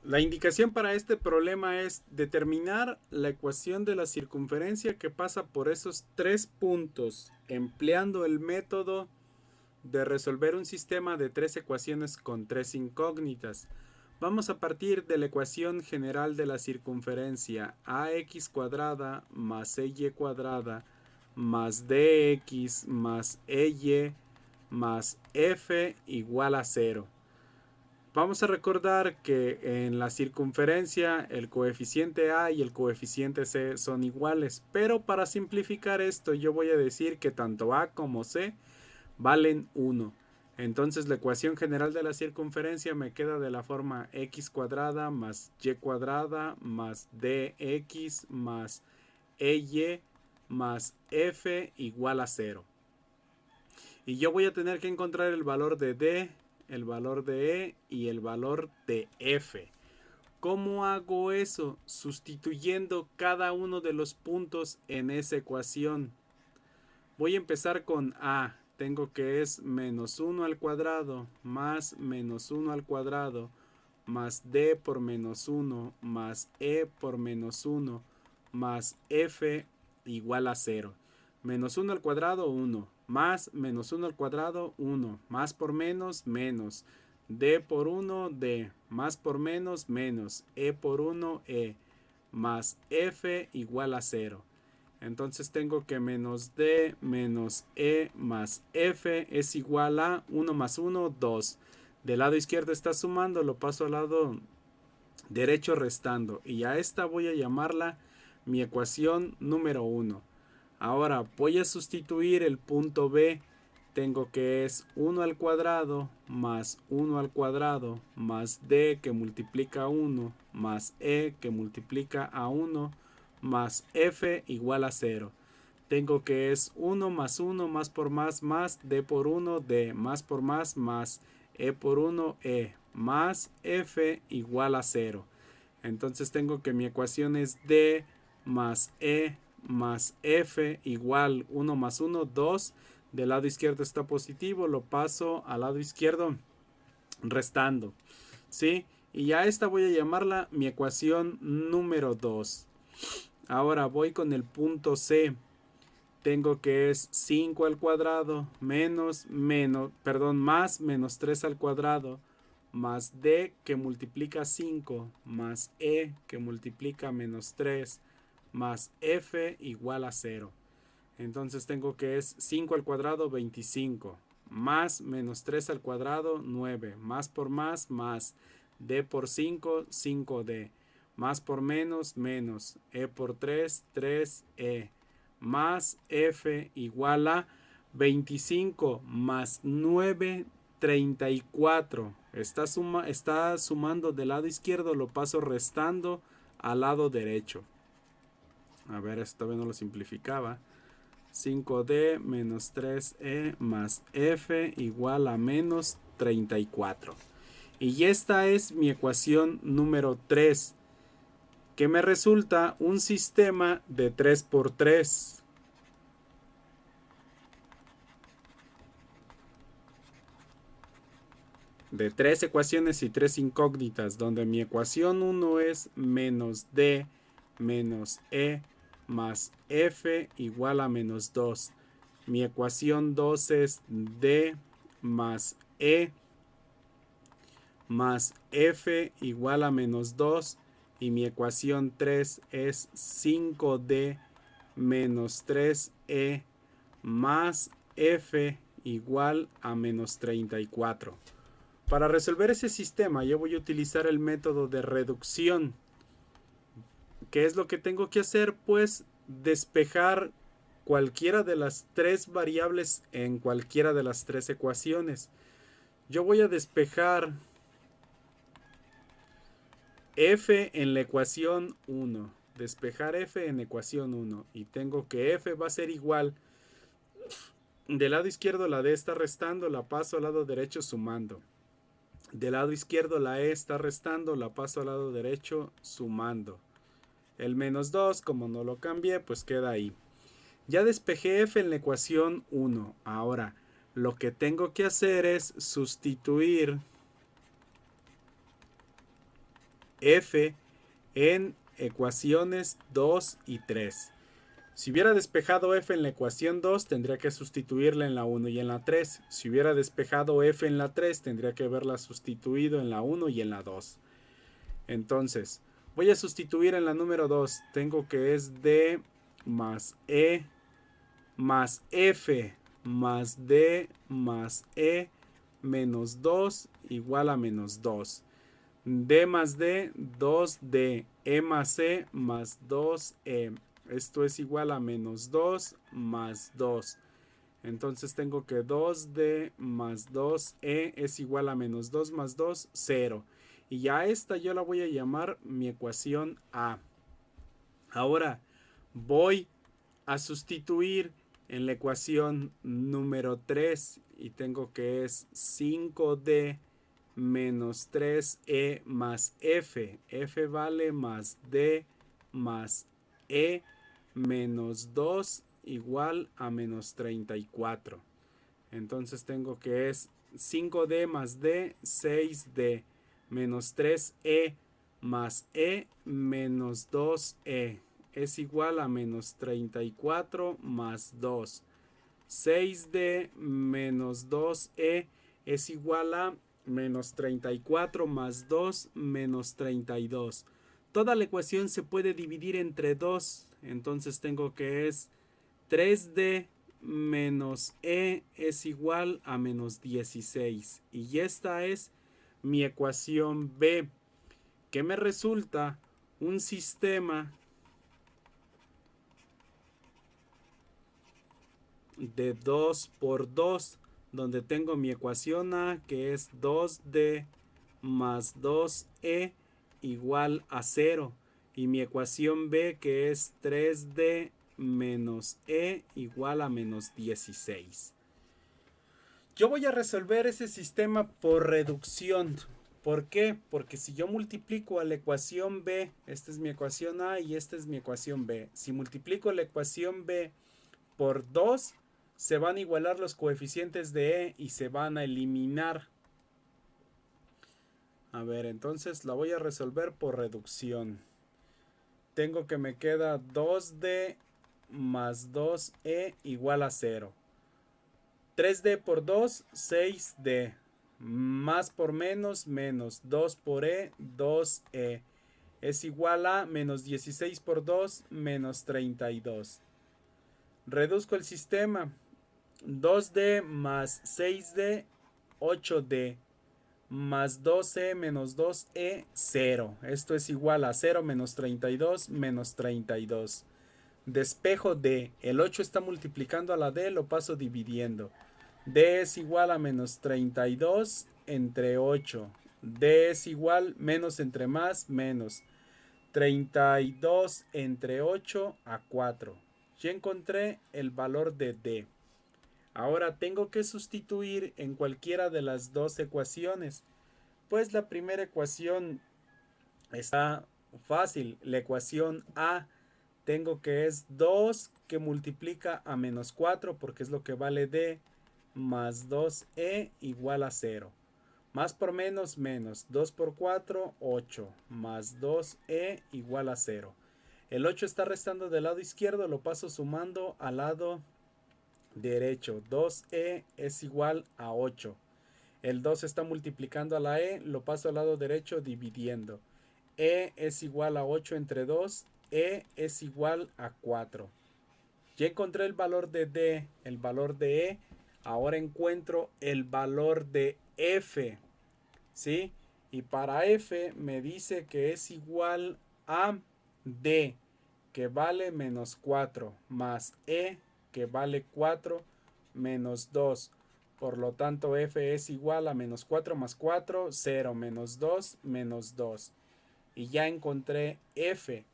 La indicación para este problema es determinar la ecuación de la circunferencia que pasa por esos tres puntos, empleando el método de resolver un sistema de tres ecuaciones con tres incógnitas. Vamos a partir de la ecuación general de la circunferencia ax cuadrada más y cuadrada más dx más y más f igual a cero. Vamos a recordar que en la circunferencia el coeficiente a y el coeficiente c son iguales, pero para simplificar esto yo voy a decir que tanto a como c valen 1. Entonces la ecuación general de la circunferencia me queda de la forma x cuadrada más y cuadrada más dx más ey más f igual a cero. Y yo voy a tener que encontrar el valor de d, el valor de e y el valor de f. ¿Cómo hago eso? Sustituyendo cada uno de los puntos en esa ecuación. Voy a empezar con a. Tengo que es menos 1 al cuadrado más menos 1 al cuadrado más d por menos 1 más e por menos 1 más f igual a cero. Menos 1 al cuadrado 1 más menos 1 al cuadrado 1 más por menos menos d por 1 d más por menos menos e por 1 e más f igual a cero. Entonces tengo que menos d menos e más f es igual a 1 más 1, 2. Del lado izquierdo está sumando, lo paso al lado derecho restando. Y a esta voy a llamarla mi ecuación número 1. Ahora voy a sustituir el punto b. Tengo que es 1 al cuadrado más 1 al cuadrado más d que multiplica a 1 más e que multiplica a 1 más f igual a cero. Tengo que es 1 más 1 más por más d por 1 d más por más e por 1 e más f igual a cero. Entonces tengo que mi ecuación es d más e más f igual 1 más 1, 2. Del lado izquierdo está positivo, lo paso al lado izquierdo restando. ¿Sí? Y ya esta voy a llamarla mi ecuación número 2. Ahora voy con el punto C. Tengo que es 5 al cuadrado más menos 3 al cuadrado más d que multiplica 5 más e que multiplica menos 3 más f igual a cero. Entonces tengo que es 5 al cuadrado 25 más menos 3 al cuadrado 9 más por más d por 5 5d más por menos menos e por 3 3e más f igual a 25 más 9 34. Está sumando del lado izquierdo, lo paso restando al lado derecho. A ver, esto todavía no lo simplificaba. 5d menos 3e más f igual a menos 34. Y esta es mi ecuación número 3, que me resulta un sistema de 3 por 3. De tres ecuaciones y tres incógnitas, donde mi ecuación 1 es menos d menos e más f igual a menos 2. Mi ecuación 2 es d más e más f igual a menos 2. Y mi ecuación 3 es 5d menos 3e más f igual a menos 34. Para resolver ese sistema yo voy a utilizar el método de reducción. ¿Qué es lo que tengo que hacer? Pues despejar cualquiera de las tres variables en cualquiera de las tres ecuaciones. Yo voy a despejar f en la ecuación 1. Despejar f en ecuación 1. Y tengo que f va a ser igual. Del lado izquierdo la d está restando, la paso al lado derecho sumando. Del lado izquierdo la e está restando, la paso al lado derecho sumando. El menos 2, como no lo cambié, pues queda ahí. Ya despejé f en la ecuación 1. Ahora, lo que tengo que hacer es sustituir f en ecuaciones 2 y 3. Si hubiera despejado f en la ecuación 2, tendría que sustituirla en la 1 y en la 3. Si hubiera despejado f en la 3, tendría que haberla sustituido en la 1 y en la 2. Entonces, voy a sustituir en la número 2. Tengo que es d más e más f más d más e menos 2 igual a menos 2. D más D, 2D, E más E más 2E. Esto es igual a menos 2 más 2. Entonces tengo que 2D más 2E es igual a menos 2 más 2, 0. Y ya esta yo la voy a llamar mi ecuación A. Ahora voy a sustituir en la ecuación número 3 y tengo que es 5D menos 3e más f. F vale más d más e menos 2 igual a menos 34. Entonces tengo que es 5d más d, 6d menos 3e más e menos 2e es igual a menos 34 más 2. 6d menos 2e es igual a menos 34 más 2 menos 32. Toda la ecuación se puede dividir entre 2. Entonces tengo que es 3d menos e es igual a menos 16. Y esta es mi ecuación B, que me resulta un sistema de 2 por 2, donde tengo mi ecuación A, que es 2D más 2E igual a 0, y mi ecuación B, que es 3D menos E igual a menos 16. Yo voy a resolver ese sistema por reducción. ¿Por qué? Porque si yo multiplico a la ecuación B, esta es mi ecuación A y esta es mi ecuación B. Si multiplico la ecuación B por 2, se van a igualar los coeficientes de E y se van a eliminar. A ver, entonces la voy a resolver por reducción. Tengo que me queda 2D más 2E igual a 0. 3D por 2, 6D. Más por menos, menos 2 por E, 2E. Es igual a menos 16 por 2, menos 32. Reduzco el sistema. 2D más 6D, 8D. Más 2E menos 2E, 0. Esto es igual a 0 menos 32 menos 32. Despejo D. El 8 está multiplicando a la D, lo paso dividiendo. D es igual a menos 32 entre 8. D es igual menos entre más, menos 32 entre 8 a 4. Ya encontré el valor de D. Ahora tengo que sustituir en cualquiera de las dos ecuaciones. Pues la primera ecuación está fácil. La ecuación A tengo que es 2 que multiplica a menos 4 porque es lo que vale D más 2E igual a 0. Más por menos, menos. 2 por 4, 8. Más 2E igual a 0. El 8 está restando del lado izquierdo, lo paso sumando al lado derecho. 2E es igual a 8. El 2 está multiplicando a la E, lo paso al lado derecho dividiendo. E es igual a 8 entre 2, E es igual a 4. Ya encontré el valor de D, el valor de E. Ahora encuentro el valor de F, ¿sí? Y para F me dice que es igual a D, que vale menos 4, más E, que vale 4, menos 2. Por lo tanto, F es igual a menos 4 más 4, 0, menos 2, menos 2. Y ya encontré F.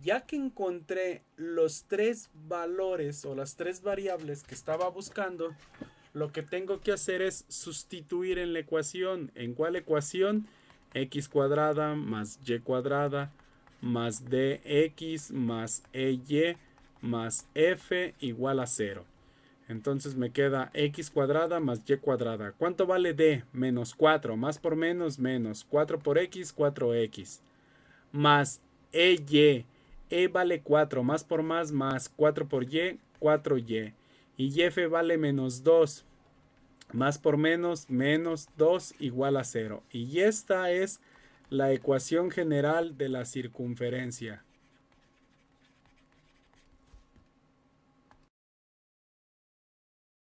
Ya que encontré los tres valores o las tres variables que estaba buscando, lo que tengo que hacer es sustituir en la ecuación. ¿En cuál ecuación? X cuadrada más y cuadrada más dx más ey más f igual a 0. Entonces me queda x cuadrada más y cuadrada. ¿Cuánto vale d? Menos 4. Más por menos, menos. 4 por x, 4x. más EY. E vale 4, más por más 4 por Y, 4Y. Y F vale menos 2, más por menos 2 igual a 0. Y esta es la ecuación general de la circunferencia.